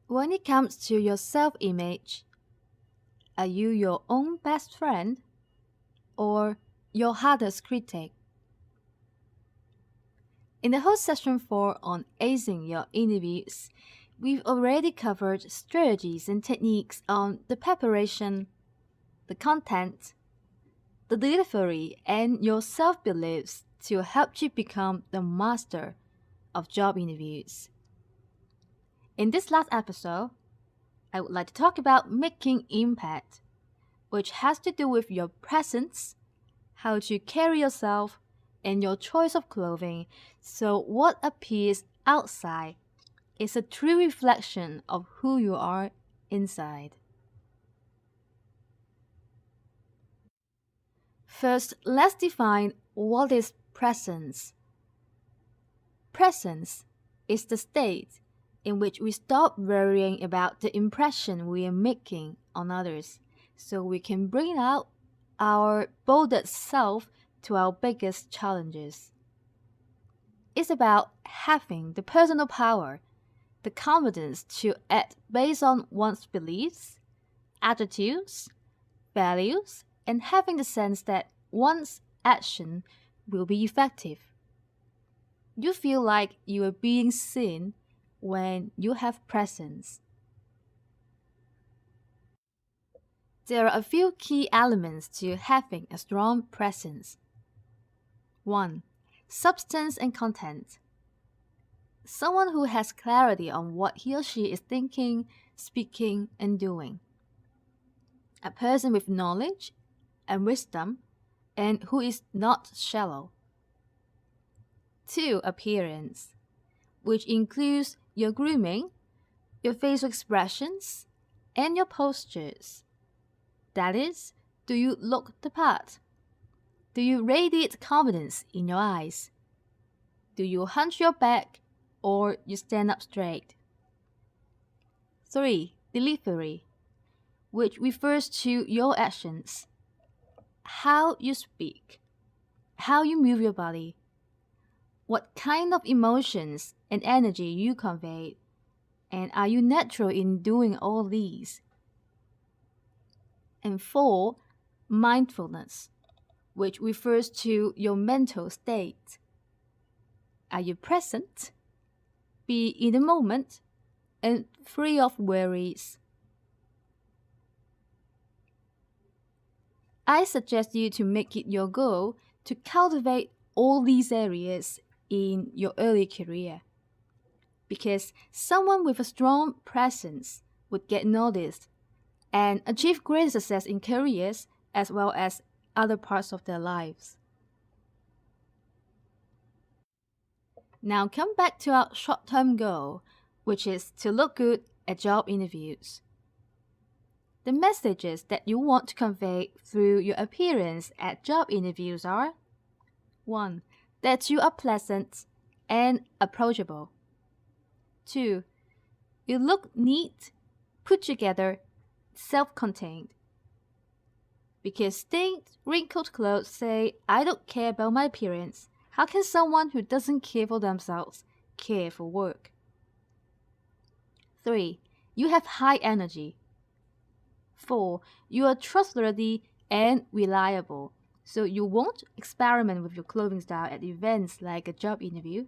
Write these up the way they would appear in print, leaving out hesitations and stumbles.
When it comes to your self-image, are you your own best friend or your hardest critic? In the whole session 4 on acing your interviews, we've already covered strategies and techniques on the preparation, the content, the delivery, and your self-beliefs to help you become the master of job interviews. In this last episode, I would like to talk about making impact, which has to do with your presence, how to carry yourself, and your choice of clothing. So what appears outside is a true reflection of who you are inside. First, let's define what is presence. Presence is the state in which we stop worrying about the impression we are making on others, so we can bring out our boldest self to our biggest challenges. It's about having the personal power, the confidence to act based on one's beliefs, attitudes, values, and having the sense that one's action will be effective. You feel like you are being seen when you have presence. There are a few key elements to having a strong presence. 1. Substance and content. Someone who has clarity on what he or she is thinking, speaking, and doing. A person with knowledge and wisdom and who is not shallow. 2. Appearance, which includes your grooming, your facial expressions, and your postures. That is, do you look the part? Do you radiate confidence in your eyes? Do you hunch your back or you stand up straight? 3. Delivery, which refers to your actions. How you speak, how you move your body, what kind of emotions and energy you convey, and are you natural in doing all these? And 4. Mindfulness, which refers to your mental state. Are you present, be in the moment, and free of worries? I suggest you to make it your goal to cultivate all these areas in your early career, because someone with a strong presence would get noticed and achieve great success in careers as well as other parts of their lives. Now come back to our short-term goal, which is to look good at job interviews. The messages that you want to convey through your appearance at job interviews are 1. That you are pleasant and approachable. 2. You look neat, put together, self-contained. Because stained, wrinkled clothes say, I don't care about my appearance. How can someone who doesn't care for themselves care for work? 3. You have high energy. 4. You are trustworthy and reliable, so you won't experiment with your clothing style at events like a job interview.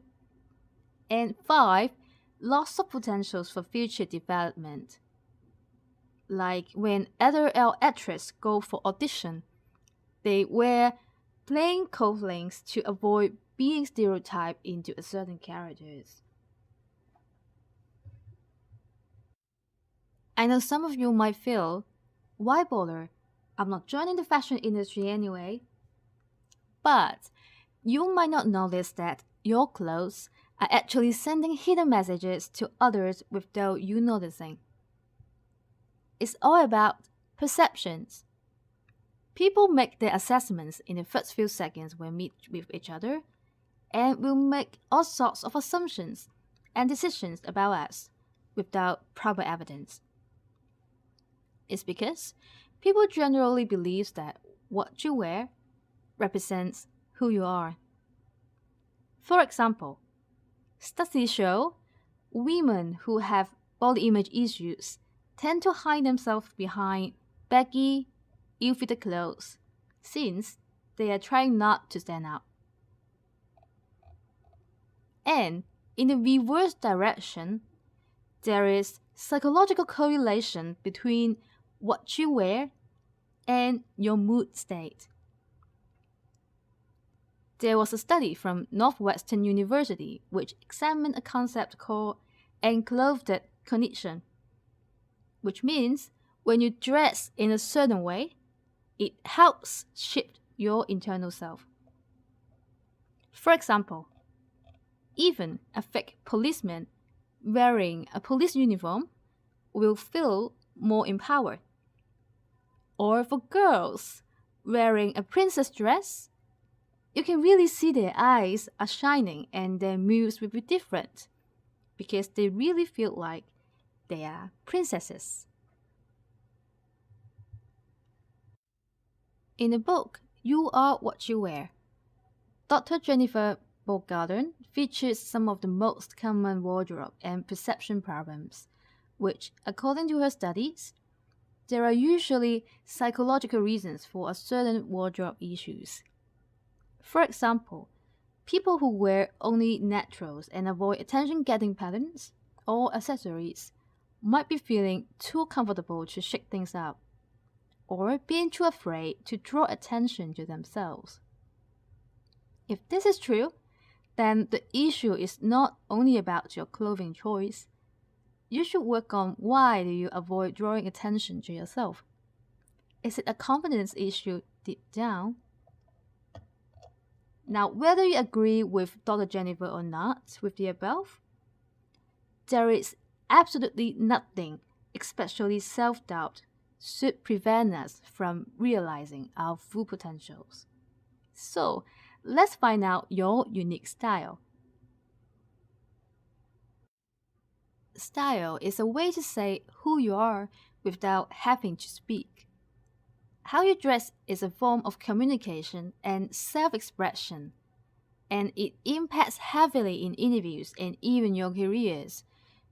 And 5. Lots of potentials for future development. Like when other actresses go for audition, they wear plain clothing to avoid being stereotyped into a certain characters. I know some of you might feel, why bother? I'm not joining the fashion industry anyway. But you might not notice that your clothes are actually sending hidden messages to others without you noticing. It's all about perceptions. People make their assessments in the first few seconds when meet with each other, and will make all sorts of assumptions and decisions about us without proper evidence. It's because people generally believe that what you wear represents who you are. For example, studies show women who have body image issues tend to hide themselves behind baggy, ill-fitted clothes, since they are trying not to stand out. And in the reverse direction, there is psychological correlation between what you wear and your mood state. There was a study from Northwestern University which examined a concept called enclothed cognition, which means when you dress in a certain way, it helps shape your internal self. For example, even a fake policeman wearing a police uniform will feel more empowered. Or for girls wearing a princess dress, you can really see their eyes are shining and their moves will be different because they really feel like they are princesses. In the book, You Are What You Wear, Dr. Jennifer Bogarden features some of the most common wardrobe and perception problems, which, according to her studies, there are usually psychological reasons for a certain wardrobe issues. For example, people who wear only naturals and avoid attention-getting patterns or accessories might be feeling too comfortable to shake things up, or being too afraid to draw attention to themselves. If this is true, then the issue is not only about your clothing choice. You should work on why do you avoid drawing attention to yourself. Is it a confidence issue deep down? Now, whether you agree with Dr. Jennifer or not with the above, there is absolutely nothing, especially self-doubt, should prevent us from realizing our full potentials. So, let's find out your unique style. Style is a way to say who you are without having to speak. How you dress is a form of communication and self-expression, and it impacts heavily in interviews and even your careers,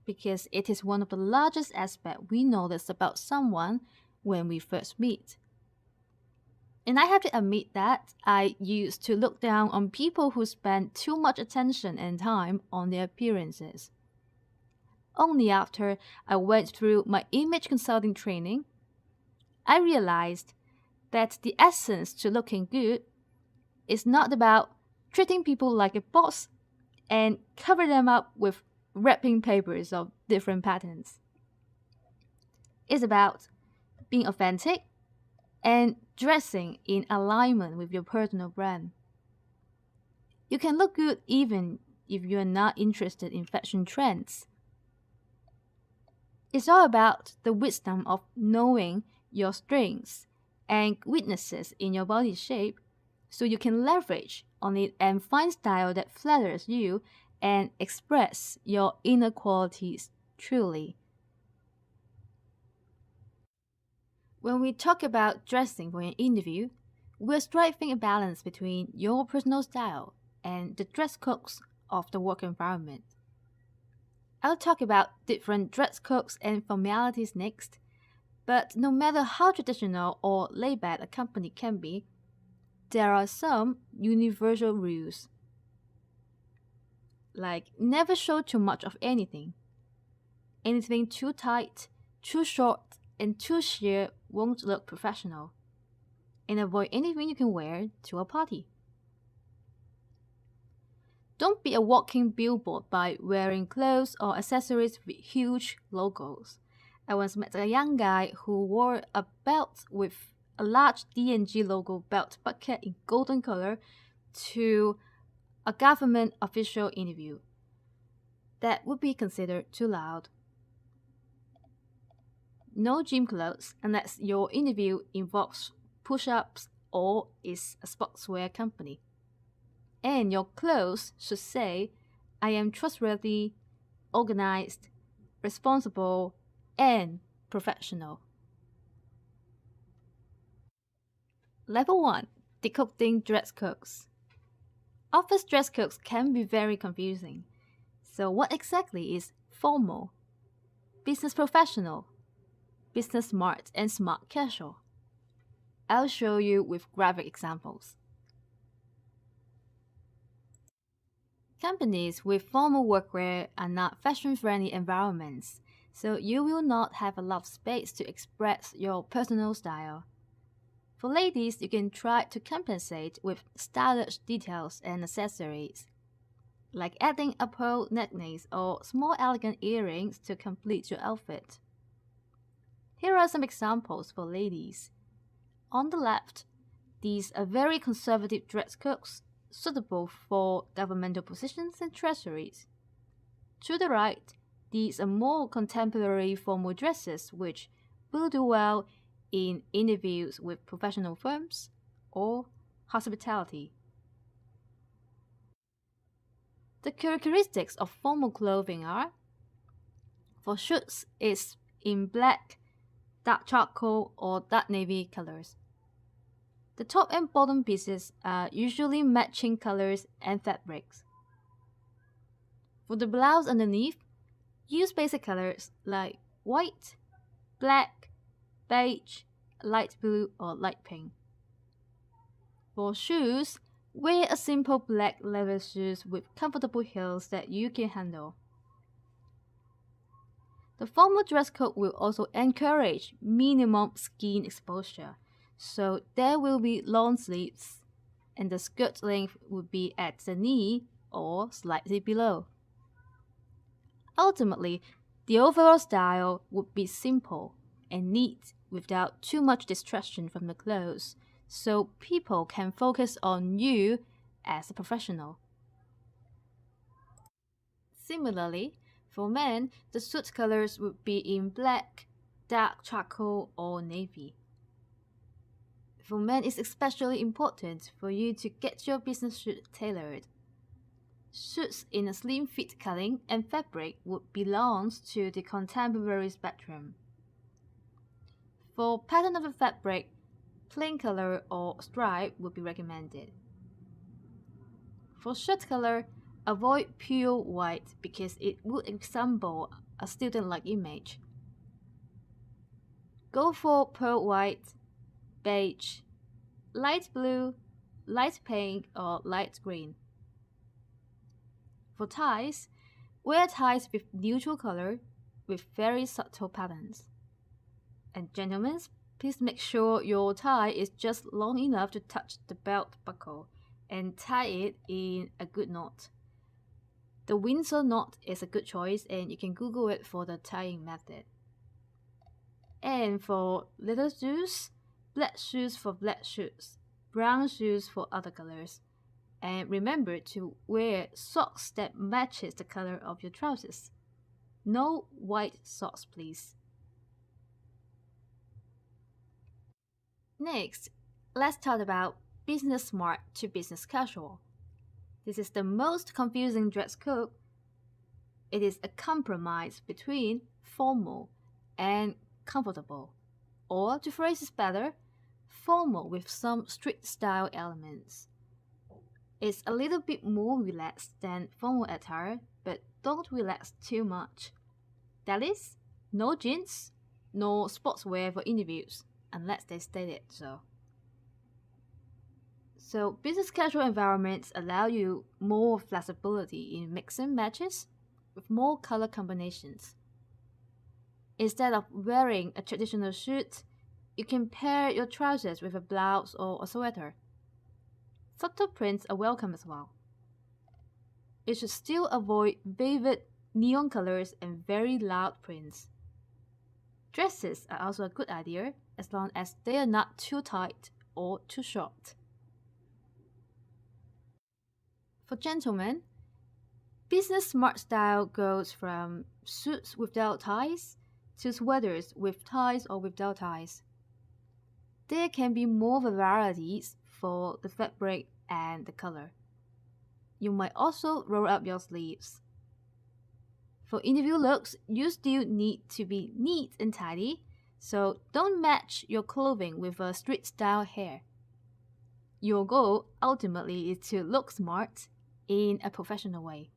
because it is one of the largest aspects we notice about someone when we first meet. And I have to admit that I used to look down on people who spend too much attention and time on their appearances. Only after I went through my image consulting training, I realized that the essence to looking good is not about treating people like a boss and cover them up with wrapping papers of different patterns. It's about being authentic and dressing in alignment with your personal brand. You can look good even if you're not interested in fashion trends. It's all about the wisdom of knowing your strengths and weaknesses in your body shape so you can leverage on it and find style that flatters you and express your inner qualities truly. When we talk about dressing for an interview, we're striking a balance between your personal style and the dress codes of the work environment. I'll talk about different dress codes and formalities next, but no matter how traditional or laid back a company can be, there are some universal rules. Like never show too much of anything. Anything too tight, too short, and too sheer won't look professional. And avoid anything you can wear to a party. Don't be a walking billboard by wearing clothes or accessories with huge logos. I once met a young guy who wore a belt with a large D&G logo belt bucket in golden color to a government official interview. That would be considered too loud. No gym clothes unless your interview involves push-ups or is a sportswear company. And your clothes should say, I am trustworthy, organized, responsible, and professional. Level 1. Decoding dress codes. Office dress codes can be very confusing. So what exactly is formal? business professional, business smart, and smart casual. I'll show you with graphic examples. Companies with formal workwear are not fashion-friendly environments, so you will not have a lot of space to express your personal style. For ladies, you can try to compensate with stylish details and accessories, like adding a pearl necklace or small elegant earrings to complete your outfit. Here are some examples for ladies. On the left, these are very conservative dress codes suitable for governmental positions and treasuries. To the right, these are more contemporary formal dresses which will do well in interviews with professional firms or hospitality. The characteristics of formal clothing are: for suits, it's in black, dark charcoal, or dark navy colors. The top and bottom pieces are usually matching colors and fabrics. For the blouse underneath, use basic colors like white, black, beige, light blue, or light pink. For shoes, wear a simple black leather shoes with comfortable heels that you can handle. The formal dress code will also encourage minimum skin exposure, so there will be long sleeves, and the skirt length will be at the knee or slightly below. Ultimately, the overall style would be simple and neat without too much distraction from the clothes, so people can focus on you as a professional. Similarly, for men, the suit colors would be in black, dark charcoal, or navy. For men, it's especially important for you to get your business suit tailored. Suits in a slim fit cutting and fabric would belong to the contemporary spectrum. For pattern of the fabric, plain color or stripe would be recommended. For shirt color, avoid pure white because it would resemble a student-like image. Go for pearl white, beige, light blue, light pink, or light green. For ties, wear ties with neutral color with very subtle patterns. And gentlemen, please make sure your tie is just long enough to touch the belt buckle and tie it in a good knot. The Windsor knot is a good choice, and you can Google it for the tying method. And for little shoes, black shoes for black shoes, brown shoes for other colors. And remember to wear socks that matches the color of your trousers. No white socks, please. Next, let's talk about business smart to business casual. This is the most confusing dress code. It is a compromise between formal and comfortable, or to phrase it better, formal with some street style elements. It's a little bit more relaxed than formal attire, but don't relax too much. That is, no jeans, no sportswear for interviews, unless they state it so. So business casual environments allow you more flexibility in mix and matches with more color combinations. Instead of wearing a traditional suit, you can pair your trousers with a blouse or a sweater. Subtle prints are welcome as well. You should still avoid vivid neon colors and very loud prints. Dresses are also a good idea as long as they are not too tight or too short. For gentlemen, business smart style goes from suits without ties to sweaters with ties or without ties. There can be more varieties for the fabric and the color. You might also roll up your sleeves. For interview looks, you still need to be neat and tidy, so don't match your clothing with a street style hair. Your goal ultimately is to look smart in a professional way.